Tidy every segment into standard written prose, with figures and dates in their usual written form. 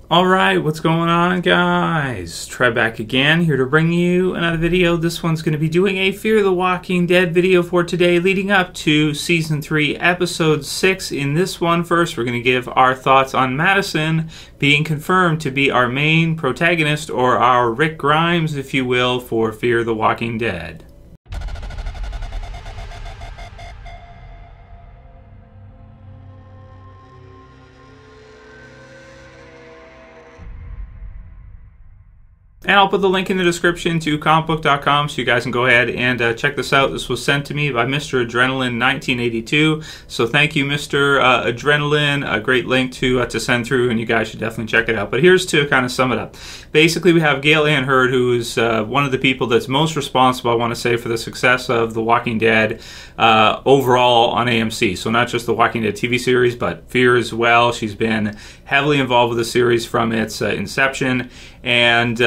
Alright, what's going on, guys? Trev back again, here to bring you another video. This one's going to be doing a Fear the Walking Dead video for today, leading up to Season 3, Episode 6. In this one, first, we're going to give our thoughts on Madison being confirmed to be our main protagonist, or our Rick Grimes, if you will, for Fear the Walking Dead. And I'll put the link in the description to comicbook.com so you guys can go ahead and check this out. This was sent to me by Mr. Adrenaline 1982. So thank you, Mr. Adrenaline. A great link to send through, and you guys should definitely check it out. But here's to kind of sum it up. Basically, we have Gale Anne Hurd, who is one of the people that's most responsible, I want to say, for the success of The Walking Dead overall on AMC. So not just The Walking Dead TV series, but Fear as well. She's been heavily involved with the series from its inception, and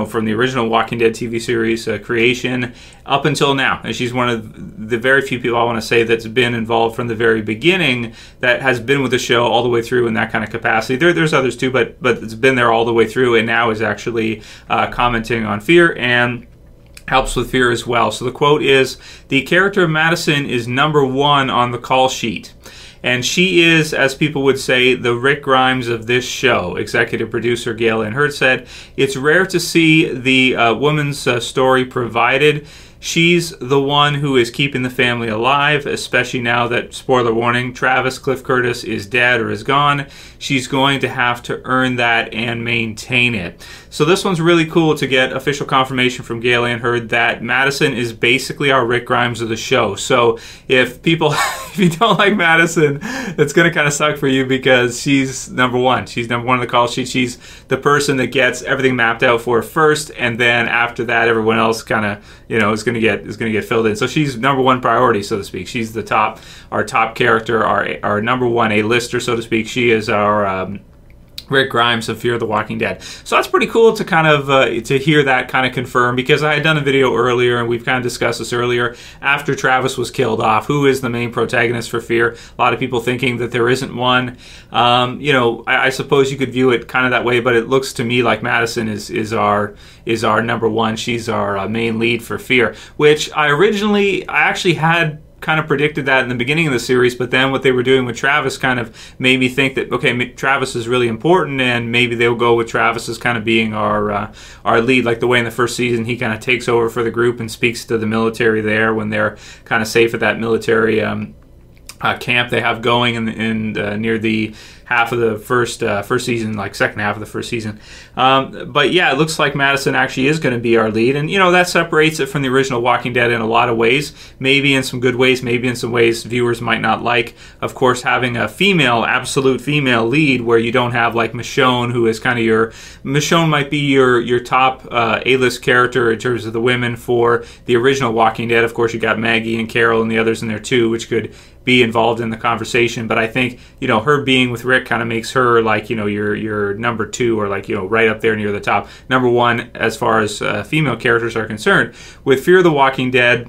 from the original Walking Dead TV series creation up until now. And she's one of the very few people, I want to say, that's been involved from the very beginning, that has been with the show all the way through in that kind of capacity. There's others too, but it's been there all the way through, and now is actually commenting on Fear and helps with Fear as well. So the quote is, "The character of Madison is #1 on the call sheet. And she is, as people would say, the Rick Grimes of this show," executive producer Gale Anne Hurd said. "It's rare to see the woman's story provided. She's the one who is keeping the family alive, especially now that, spoiler warning, Travis Cliff Curtis is dead or is gone. She's going to have to earn that and maintain it." So this one's really cool to get official confirmation from Gale Anne Hurd that Madison is basically our Rick Grimes of the show. So if you don't like Madison, it's going to kind of suck for you, because she's #1. She's #1 on the call sheet. She's the person that gets everything mapped out for first, and then after that, everyone else kind of, is going to get filled in. So she's #1 priority, so to speak. She's our top character, our #1 A-lister, so to speak. She is our Rick Grimes of Fear the Walking Dead. So that's pretty cool to kind of to hear that kind of confirmed, because I had done a video earlier, and we've kind of discussed this earlier, after Travis was killed off, who is the main protagonist for Fear. A lot of people thinking that there isn't one. I suppose you could view it kind of that way, but it looks to me like Madison is our #1. She's our main lead for Fear, which I actually had kind of predicted that in the beginning of the series, but then what they were doing with Travis kind of made me think that, okay, Travis is really important, and maybe they'll go with Travis as kind of being our lead, like the way in the first season he kind of takes over for the group and speaks to the military there when they're kind of safe at that military camp they have going in near the half of the first season, like second half of the first season. But yeah, it looks like Madison actually is going to be our lead, and that separates it from the original Walking Dead in a lot of ways. Maybe in some good ways, maybe in some ways viewers might not like. Of course, having a absolute female lead, where you don't have like Michonne, who is kind of Michonne might be your top A-list character in terms of the women for the original Walking Dead. Of course, you got Maggie and Carol and the others in there too, which could be involved in the conversation. But I think her being with Rick kind of makes her like your #2, or like right up there near the top. #1 as far as female characters are concerned. With Fear the Walking Dead,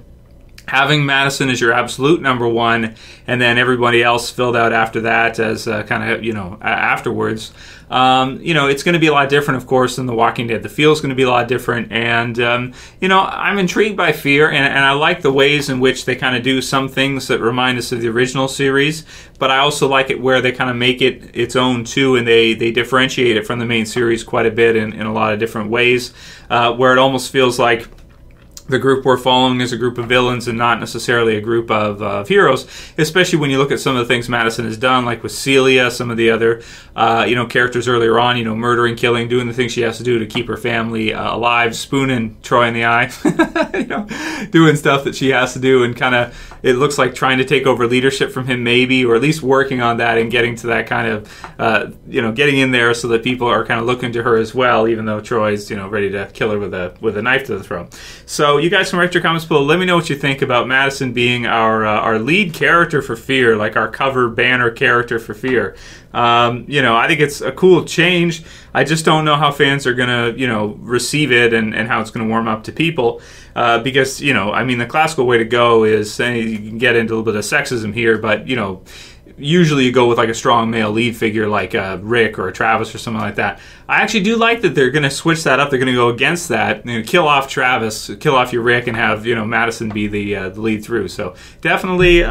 having Madison as your absolute #1, and then everybody else filled out after that as kind of afterwards. It's going to be a lot different, of course, than The Walking Dead. The feel's going to be a lot different, and I'm intrigued by Fear, and I like the ways in which they kind of do some things that remind us of the original series, but I also like it where they kind of make it its own too, and they differentiate it from the main series quite a bit in a lot of different ways, where it almost feels like the group we're following is a group of villains and not necessarily a group of heroes, especially when you look at some of the things Madison has done, like with Celia, some of the other characters earlier on, murdering, killing, doing the things she has to do to keep her family alive, spooning Troy in the eye, doing stuff that she has to do, and kind of, it looks like trying to take over leadership from him maybe, or at least working on that and getting to that kind of, getting in there so that people are kind of looking to her as well, even though Troy's, ready to kill her with a knife to the throat. So you guys can write your comments below. Let me know what you think about Madison being our lead character for Fear, like our cover banner character for Fear. I think it's a cool change. I just don't know how fans are going to, receive it and how it's going to warm up to people. Because, the classical way to go is, you can get into a little bit of sexism here, but, usually you go with like a strong male lead figure like Rick or a Travis or something like that. I actually do like that they're going to switch that up. They're going to go against that, kill off Travis, kill off your Rick, and have Madison be the lead through. So definitely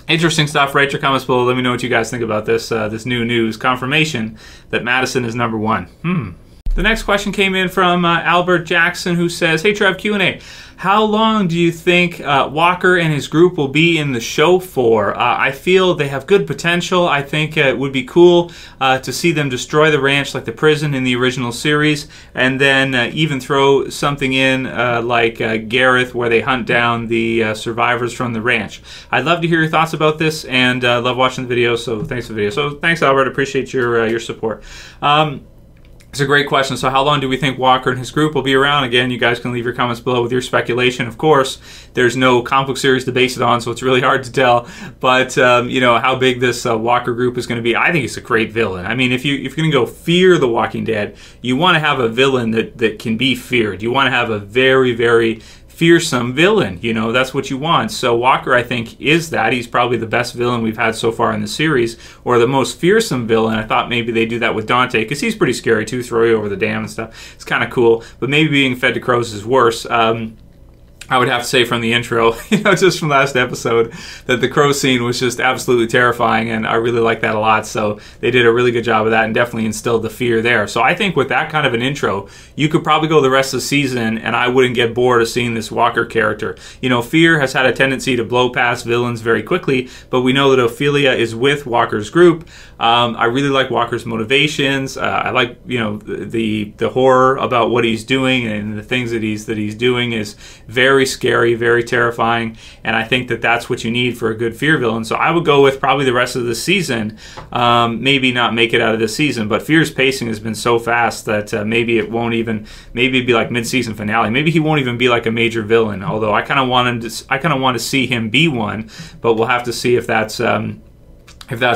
interesting stuff. Write your comments below. Let me know what you guys think about this new news confirmation that Madison is #1. The next question came in from Albert Jackson, who says, "Hey Trev Q and A, how long do you think Walker and his group will be in the show for? I feel they have good potential. I think it would be cool to see them destroy the ranch like the prison in the original series, and then even throw something in like Gareth, where they hunt down the survivors from the ranch. I'd love to hear your thoughts about this, and love watching the video. So thanks for the video." So thanks, Albert. Appreciate your support. It's a great question. So how long do we think Walker and his group will be around? Again, you guys can leave your comments below with your speculation. Of course, there's no comic book series to base it on, so it's really hard to tell. But, how big this Walker group is going to be, I think he's a great villain. I mean, if you're going to go fear The Walking Dead, you want to have a villain that can be feared. You want to have a very, very fearsome villain. That's what you want. So Walker, I think, is that. He's probably the best villain we've had so far in the series, or the most fearsome villain. I thought maybe they do that with Dante, because he's pretty scary too, throw you over the dam and stuff. It's kind of cool, but maybe being fed to crows is worse. I would have to say from the intro, just from last episode, that the crow scene was just absolutely terrifying, and I really like that a lot. So they did a really good job of that and definitely instilled the fear there. So I think with that kind of an intro, you could probably go the rest of the season and I wouldn't get bored of seeing this Walker character. Fear has had a tendency to blow past villains very quickly, but we know that Ophelia is with Walker's group. I really like Walker's motivations. I like, the horror about what he's doing, and the things that he's doing is very scary, very terrifying, and I think that that's what you need for a good fear villain. So I would go with probably the rest of the season. Maybe not make it out of this season, but Fear's pacing has been so fast that maybe it won't even. Maybe it'd be like mid-season finale. Maybe he won't even be like a major villain. Although I kind of want to see him be one, but we'll have to see if that's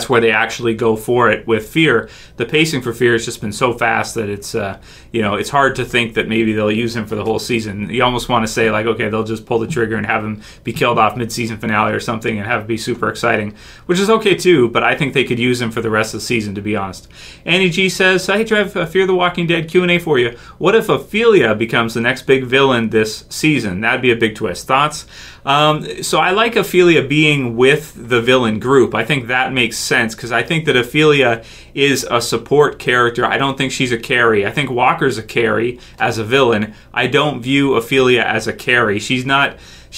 where they actually go for it with Fear. The pacing for Fear has just been so fast that it's hard to think that maybe they'll use him for the whole season. You almost want to say, like, okay, they'll just pull the trigger and have him be killed off mid-season finale or something and have it be super exciting, which is okay too, but I think they could use him for the rest of the season, to be honest. Annie G says, "Hey Trev, Fear the Walking Dead Q&A for you. What if Ophelia becomes the next big villain this season? That'd be a big twist. Thoughts?" So I like Ophelia being with the villain group. I think that makes sense, because I think that Ophelia is a support character. I don't think she's a carry. I think Walker's a carry as a villain. I don't view Ophelia as a carry. She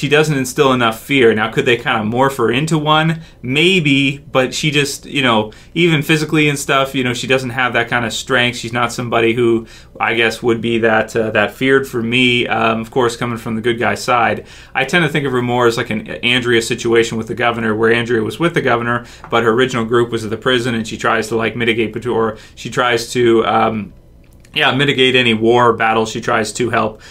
doesn't instill enough fear. Now, could they kind of morph her into one? Maybe, but she just, even physically and stuff, she doesn't have that kind of strength. She's not somebody who, I guess, would be that feared for me. Of course, coming from the good guy side, I tend to think of her more as like an Andrea situation with the governor, where Andrea was with the governor, but her original group was at the prison, and she tries to mitigate, or she tries to mitigate any war battles. She tries to help,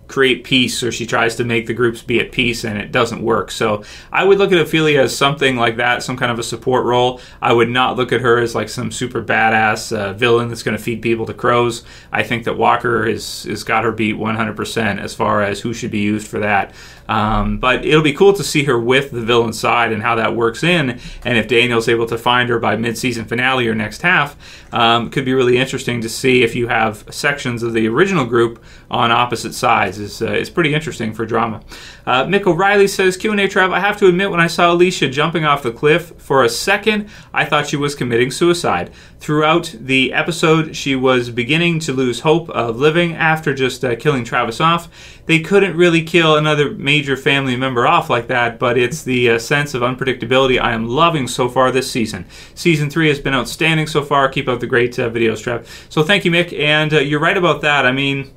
create peace, or she tries to make the groups be at peace, and it doesn't work. So I would look at Ophelia as something like that, some kind of a support role. I would not look at her as like some super badass villain that's going to feed people to crows. I think that Walker has got her beat 100% as far as who should be used for that. But it'll be cool to see her with the villain side and how that works in, and if Daniel's able to find her by mid-season finale or next half, could be really interesting to see if you have sections of the original group on opposite sides. Is pretty interesting for drama. Mick O'Reilly says, "Q&A Trev, I have to admit, when I saw Alicia jumping off the cliff, for a second I thought she was committing suicide. Throughout the episode, she was beginning to lose hope of living after just killing Travis off. They couldn't really kill another major family member off like that, but it's the sense of unpredictability I am loving so far this season. Season 3 has been outstanding so far. Keep up the great videos, Trev." So thank you, Mick, and you're right about that. I mean,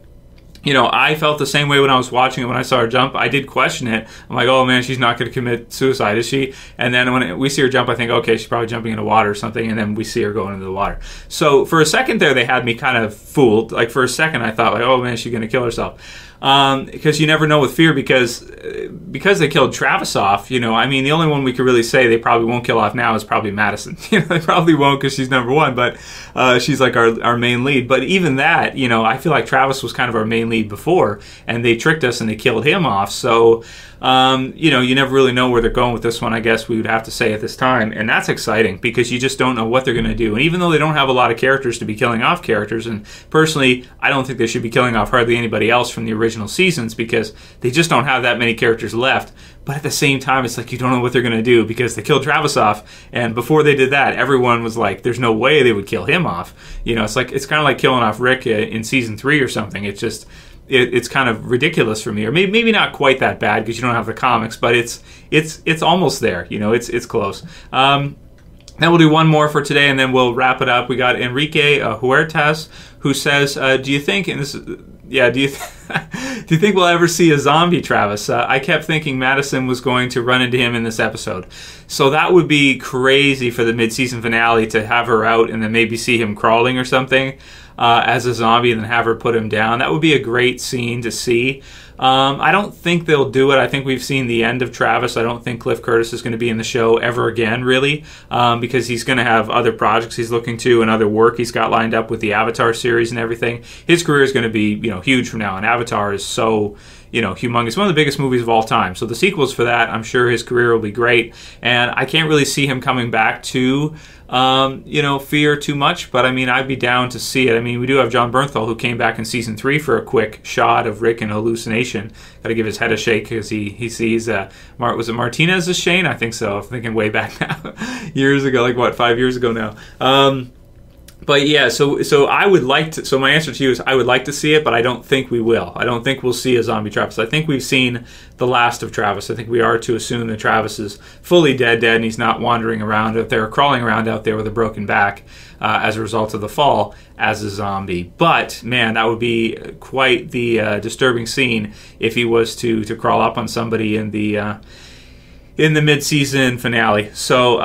I felt the same way when I was watching it. When I saw her jump, I did question it. I'm like, oh man, she's not going to commit suicide, is she? And then when we see her jump, I think, okay, she's probably jumping into water or something, and then we see her going into the water. So for a second there, they had me kind of fooled. Like for a second, I thought, like, oh man, she's going to kill herself. Because you never know with Fear, because they killed Travis off. I mean, the only one we could really say they probably won't kill off now is probably Madison. They probably won't, because she's #1, but she's like our main lead. But even that, I feel like Travis was kind of our main lead before, and they tricked us and they killed him off. So you know, you never really know where they're going with this one, I guess we would have to say at this time. And that's exciting because you just don't know what they're going to do. And even though they don't have a lot of characters to be killing off characters, and personally, I don't think they should be killing off hardly anybody else from the original seasons because they just don't have that many characters left. But at the same time, it's like you don't know what they're going to do because they killed Travis off. And before they did that, everyone was like, there's no way they would kill him off. You know, it's like it's kind of like killing off Rick in season 3 or something. It's just... It's kind of ridiculous for me, or maybe not quite that bad because you don't have the comics, but it's almost there. You know, it's close. Then we'll do one more for today, and then we'll wrap it up. We got Enrique Huertas, who says, "Do you think?" And this, yeah, do you think we'll ever see a zombie Travis? I kept thinking Madison was going to run into him in this episode, so that would be crazy for the mid-season finale to have her out and then maybe see him crawling or something. As a zombie and then have her put him down. That would be a great scene to see. I don't think they'll do it. I think we've seen the end of Travis. I don't think Cliff Curtis is going to be in the show ever again, really, because he's going to have other projects he's looking to and other work he's got lined up with the Avatar series and everything. His career is going to be, you know, huge from now on. Avatar is so, you know, humongous. One of the biggest movies of all time. So the sequels for that, I'm sure his career will be great. And I can't really see him coming back to, you know, Fear too much. But, I mean, I'd be down to see it. I mean, we do have John Bernthal, who came back in season 3 for a quick shot of Rick in hallucination. Got to give his head a shake because he sees, was it Martinez as Shane? I think so. I'm thinking way back now. Years ago, like what, 5 years ago now. But yeah, so I would like to. So my answer to you is I would like to see it, but I don't think we will. I don't think we'll see a zombie Travis. I think we've seen the last of Travis. I think we are to assume that Travis is fully dead, and he's not wandering around out there, crawling around out there with a broken back as a result of the fall as a zombie. But man, that would be quite the disturbing scene if he was to crawl up on somebody in the mid-season finale. So,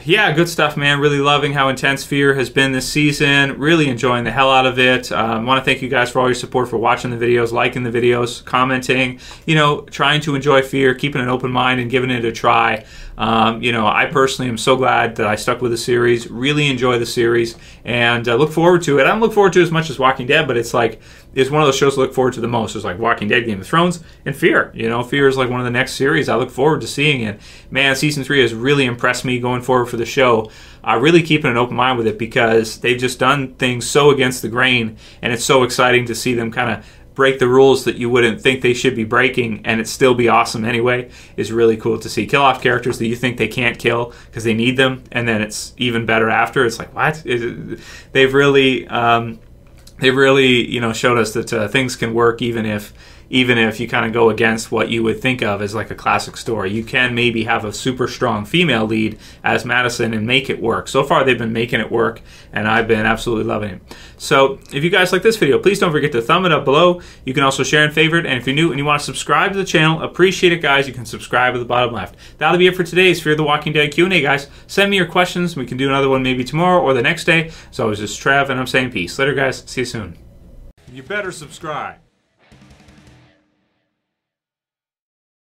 yeah, good stuff, man. Really loving how intense Fear has been this season. Really enjoying the hell out of it. I want to thank you guys for all your support, for watching the videos, liking the videos, commenting, you know, trying to enjoy Fear, keeping an open mind and giving it a try. You know, I personally am so glad that I stuck with the series. Really enjoy the series and look forward to it. I don't look forward to it as much as Walking Dead, but it's like, it's one of those shows to look forward to the most. It's like Walking Dead, Game of Thrones, and Fear. You know, Fear is like one of the next series I look forward to seeing. And man, season 3 has really impressed me going forward for the show. Really keeping an open mind with it because they've just done things so against the grain, and it's so exciting to see them kind of break the rules that you wouldn't think they should be breaking, and it still be awesome anyway. Is really cool to see. Kill off characters that you think they can't kill because they need them, and then it's even better after. It's like, what? They've really, you know, showed us that things can work even if you kind of go against what you would think of as like a classic story. You can maybe have a super strong female lead as Madison and make it work. So far, they've been making it work, and I've been absolutely loving it. So if you guys like this video, please don't forget to thumb it up below. You can also share and favorite, and if you're new and you want to subscribe to the channel, appreciate it, guys. You can subscribe at the bottom left. That'll be it for today's Fear the Walking Dead Q&A, guys. Send me your questions. We can do another one maybe tomorrow or the next day. So I was just Trev, and I'm saying peace. Later, guys. See you soon. You better subscribe.